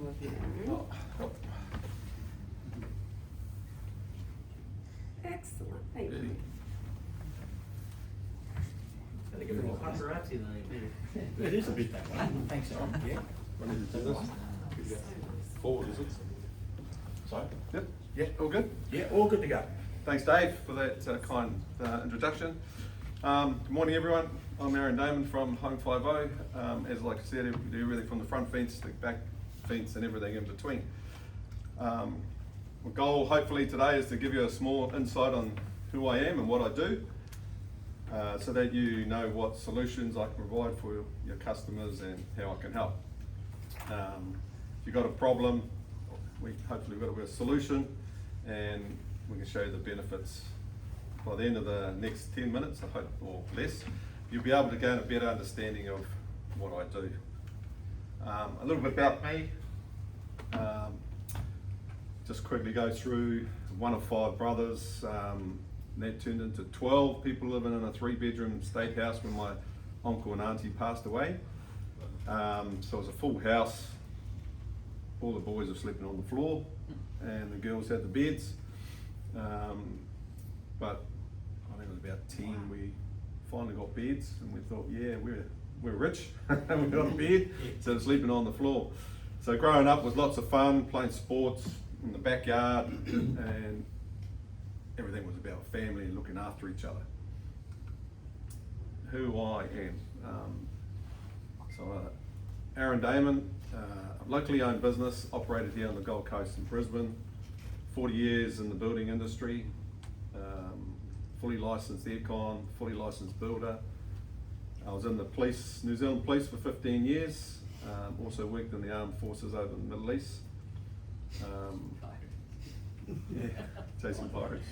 with you. Excellent, thank you. Gotta give it a paparazzi tonight. It is a bit that way. Thanks, Tom. Yeah. Forward, is it? Sorry? Yep. Yeah. All good? Yeah, all good to go. Thanks, Dave, for that kind introduction. Good morning, everyone. I'm Daymond from homefiveo. As like I said, we do everything from the front fence, the back fence, and everything in between. My goal, hopefully, today is to give you a small insight on who I am and what I do, so that you know what solutions I can provide for your customers and how I can help. If you've got a problem, hopefully we've got a solution, and we can show you the benefits. By the end of the next 10 minutes, I hope, or less, you'll be able to gain a better understanding of what I do. A little bit about me. Just quickly go through one of 5 brothers. That turned into 12 people living in a 3-bedroom state house when my uncle and auntie passed away. So it was a full house. All the boys were sleeping on the floor and the girls had the beds. But I think it was about 10, we finally got beds and we thought, yeah, we're rich, we got a bed, so sleeping on the floor. So growing up was lots of fun, playing sports in the backyard, and everything was about family and looking after each other. Who I am. Daymond, a locally owned business, operated here on the Gold Coast in Brisbane, 40 years in the building industry, fully licensed aircon, fully licensed builder. I was in the police, New Zealand Police for 15 years, also worked in the armed forces over in the Middle East. Yeah, chasing pirates.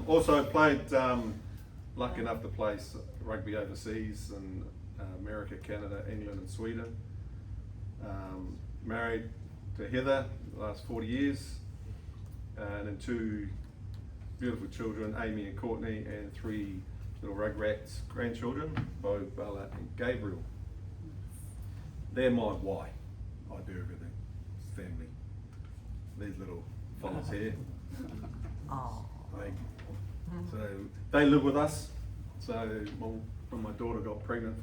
Also played, lucky enough to play rugby overseas in America, Canada, England and Sweden. Married to Heather the last 40 years, and then 2 beautiful children, Amy and Courtney, and 3 little rugrats grandchildren, Bo, Bella and Gabriel. They're my why. I do everything. It's family. These little fellas here. So they live with us. So when my daughter got pregnant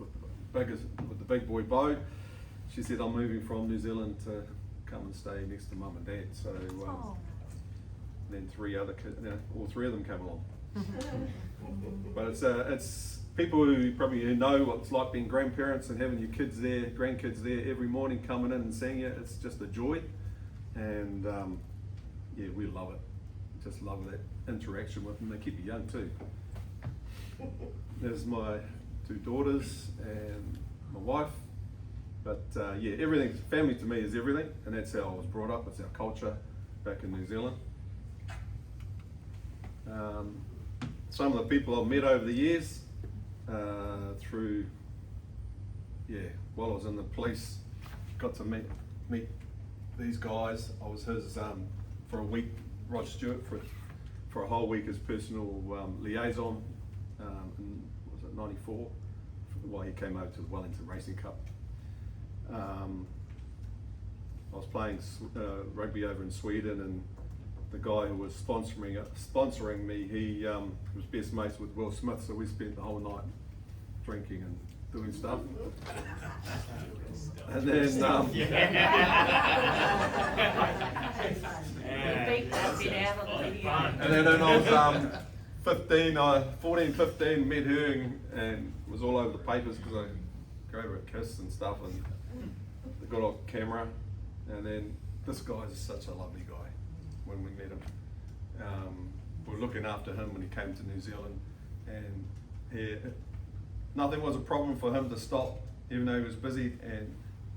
with the big boy Bo, she said, I'm moving from New Zealand to come and stay next to mum and dad. So then 3 other kids, all 3 of them came along. But it's people who probably know what it's like being grandparents and having your kids there, grandkids there every morning coming in and seeing you. It's just a joy, and yeah, we love it. Just love that interaction with them. They keep you young too. There's my 2 daughters and my wife. But yeah, everything, family to me is everything, and that's how I was brought up. It's our culture back in New Zealand. Some of the people I've met over the years, through, while I was in the police, got to meet these guys. I was his, for a week, Rod Stewart, for a whole week, his personal liaison, in, was it 94, while he came over to the Wellington Racing Cup. I was playing rugby over in Sweden, and the guy who was sponsoring me, he was best mates with Will Smith, so we spent the whole night drinking and doing stuff. And then and then when I was 14, 15, met her and was all over the papers because I gave her a kiss and stuff, and they got off camera. And then this guy is such a lovely guy when we met him. We were looking after him when he came to New Zealand, and nothing was a problem for him to stop, even though he was busy, and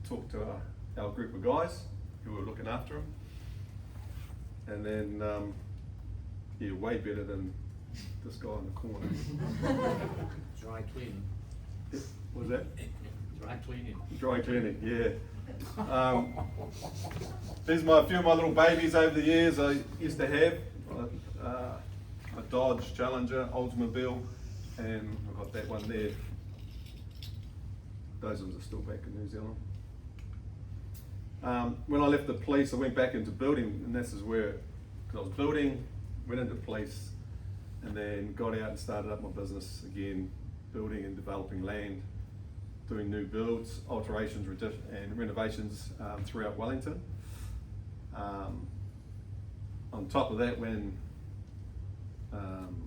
talk to our group of guys who were looking after him. And then, yeah, way better than this guy in the corner. Dry cleaning. What was that? Dry cleaning. Dry cleaning, yeah. These are a few of my little babies over the years I used to have. A Dodge Challenger, Oldsmobile, and I've got that one there. those of us are still back in New Zealand. When I left the police, I went back into building, and this is where, because I was building, went into police, and then got out and started up my business again, building and developing land, doing new builds, alterations and renovations throughout Wellington. On top of that, when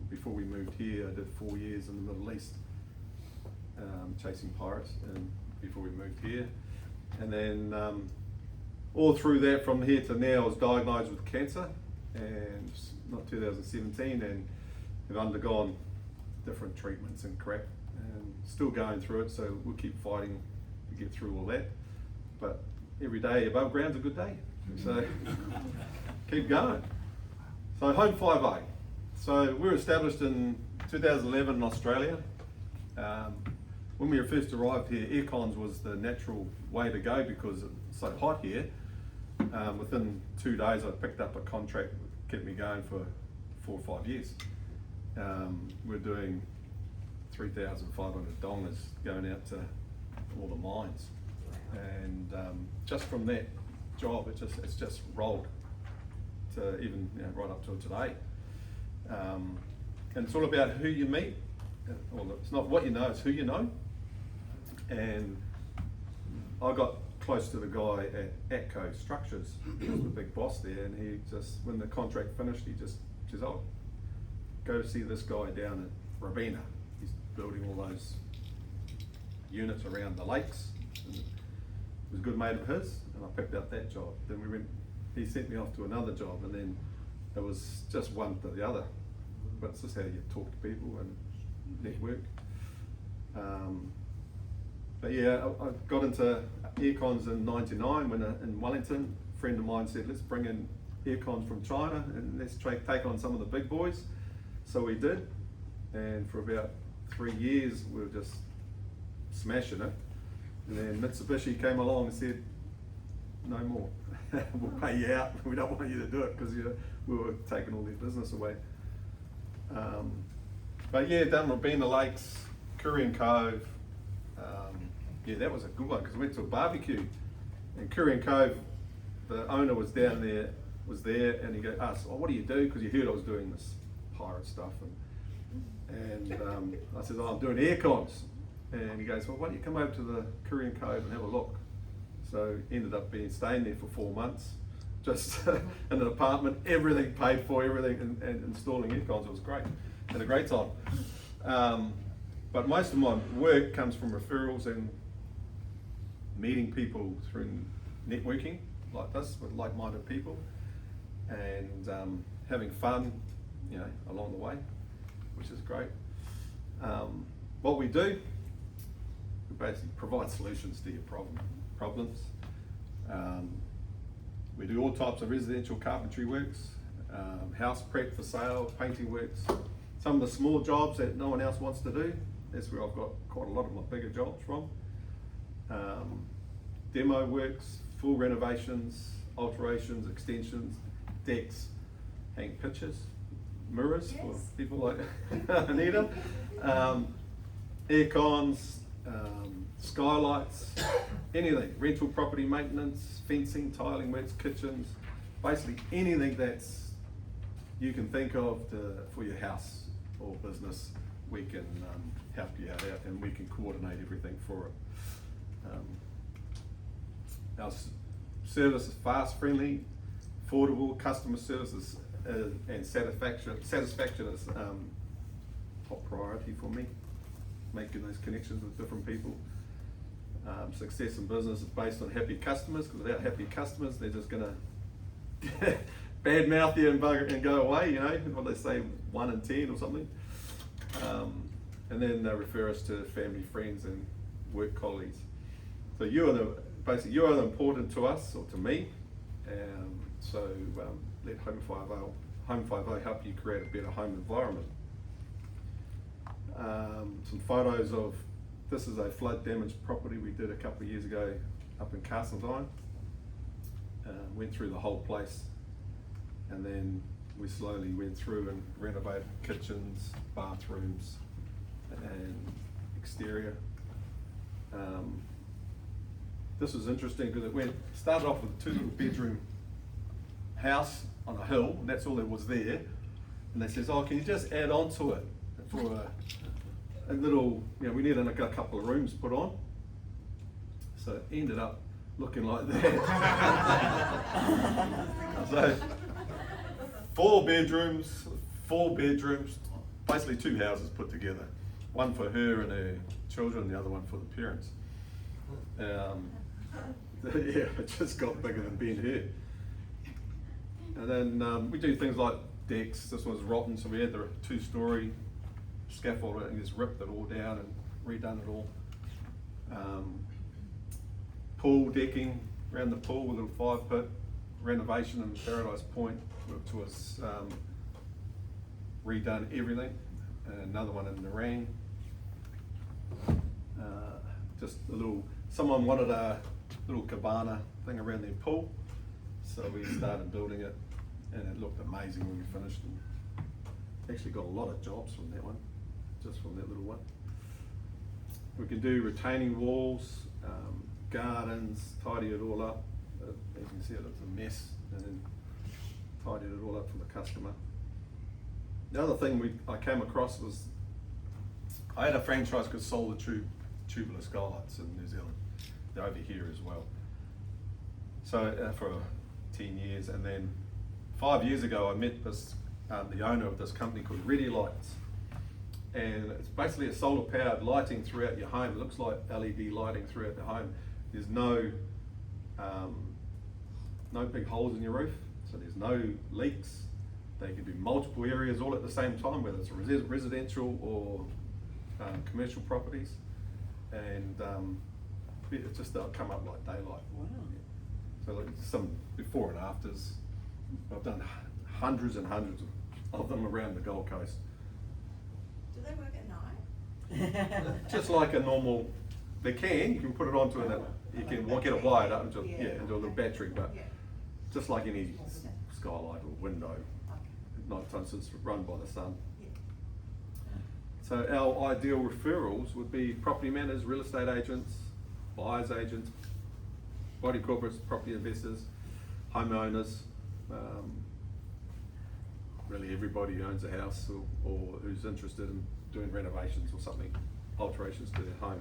before we moved here, I did 4 years in the Middle East, chasing pirates, and before we moved here, and then all through that, from here to now, I was diagnosed with cancer, and not 2017, and have undergone different treatments and crap, and still going through it. So we'll keep fighting to get through all that. But every day above ground's a good day. So keep going. So homefiveo. So we were established in 2011 in Australia. When we first arrived here, aircons was the natural way to go because it's so hot here. Within 2 days, I picked up a contract that kept me going for 4 or 5 years. We're doing 3,500 dongas going out to all the mines, and just from that job, it's just rolled to even right up till today. And it's all about who you meet. Well, it's not what you know, it's who you know. And I got close to the guy at ATCO Structures. He was the big boss there, and he just, when the contract finished, he just says, "Oh, go to see this guy down at Robina. He's building all those units around the lakes." And it was a good mate of his, and I picked up that job. Then he sent me off to another job, and then it was just one to the other. But it's just how you talk to people and network. But yeah, I got into aircons in '99 when in Wellington, a friend of mine said, "Let's bring in aircons from China and let's take on some of the big boys." So we did, and for about 3 years we were just smashing it. And then Mitsubishi came along and said, "No more, we'll pay you out, we don't want you to do it," because we were taking all their business away. But yeah, done Robina Lakes, Korean Cove. Yeah, that was a good one because we went to a barbecue in Korean Cove. The owner was down there, and he asked, "Oh, what do you do?" Because he heard I was doing this pirate stuff, and I said, "Oh, I'm doing aircons," and he goes, "Well, why don't you come over to the Korean Cove and have a look?" So ended up staying there for 4 months, just in an apartment, everything paid for, everything, and installing aircons. It was great, and a great time. But most of my work comes from referrals and meeting people through networking like this with like-minded people, and having fun, along the way, which is great. What we do, we basically provide solutions to your problems. We do all types of residential carpentry works, house prep for sale, painting works, some of the small jobs that no one else wants to do. That's where I've got quite a lot of my bigger jobs from. Demo works, full renovations, alterations, extensions, decks, hang pictures, mirrors for people like Anita, aircons, skylights, anything, rental property maintenance, fencing, tiling works, kitchens, basically anything that's you can think of for your house or business, we can help you out, and we can coordinate everything for it. Our service is fast, friendly, affordable. Customer services and satisfaction is top priority for me. Making those connections with different people. Success in business is based on happy customers, because without happy customers, they're just gonna bad mouth you and go away. What they say, 1 in 10 or something. And then they refer us to family, friends, and work colleagues. So you are the important to us, or to me. So let homefiveo help you create a better home environment. Some photos of, this is a flood damaged property we did a couple of years ago up in Castledine. Went through the whole place, and then we slowly went through and renovated kitchens, bathrooms, and exterior. This was interesting because it started off with a 2-bedroom house on a hill, and that's all there was there. And they says, oh, can you just add on to it for a little, we needed a couple of rooms put on. So it ended up looking like that. So 4 bedrooms, basically 2 houses put together. One for her and her children, and the other one for the parents. Yeah, it just got bigger than being here. And then we do things like decks. This one's rotten, so we had the 2-story scaffold and just ripped it all down and redone it all. Pool decking around the pool with a little 5-pit renovation in Paradise Point, which was redone everything. And another one in Nerang. Just a little, someone wanted a little cabana thing around their pool, so we started building it, and it looked amazing when we finished. And actually got a lot of jobs from that one, just from that little one. We can do retaining walls, gardens, tidy it all up. As you can see, it looks a mess, and then tidied it all up for the customer. The other thing I came across was, I had a franchise called Solar Tubular Skylights in New Zealand. They're over here as well. So for 10 years, and then 5 years ago I met this, the owner of this company called Ready Lights. And it's basically a solar powered lighting throughout your home. It looks like LED lighting throughout the home. There's no big holes in your roof, so there's no leaks. They can do multiple areas all at the same time, whether it's residential or commercial properties. And it's just, they'll come up like daylight. Wow. So like some before and afters. I've done hundreds and hundreds of them around the Gold Coast. Do they work at night? Just like a normal, you can put it onto it, you can get it wired up into, into a little battery, but just like any skylight or window, at night time, since it's run by the sun. So our ideal referrals would be property managers, real estate agents, buyers agents, body corporates, property investors, homeowners, really everybody who owns a house or who's interested in doing renovations or something, alterations to their home.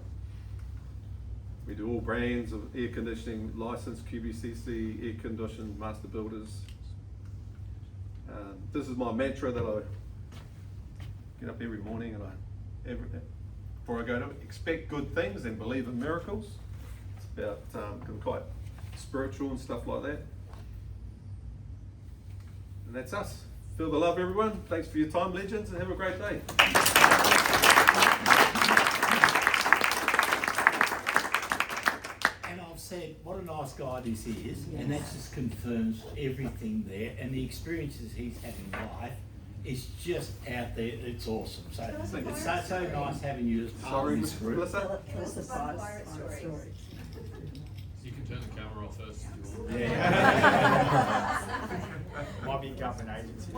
We do all brands of air conditioning, licensed QBCC, air conditioned master builders. This is my mantra that I get up every morning, and before I go to expect good things and believe in miracles. It's about I'm quite spiritual and stuff like that. And that's us. Feel the love, everyone. Thanks for your time, legends, and have a great day. And I've said, what a nice guy this is, and that just confirms everything there, and the experiences he's had in life is just out there. It's awesome. So it's so nice having you as part of this group. Melissa? Tell us the pirate story. You can turn the camera off first if you want. Yeah. Might be government agency.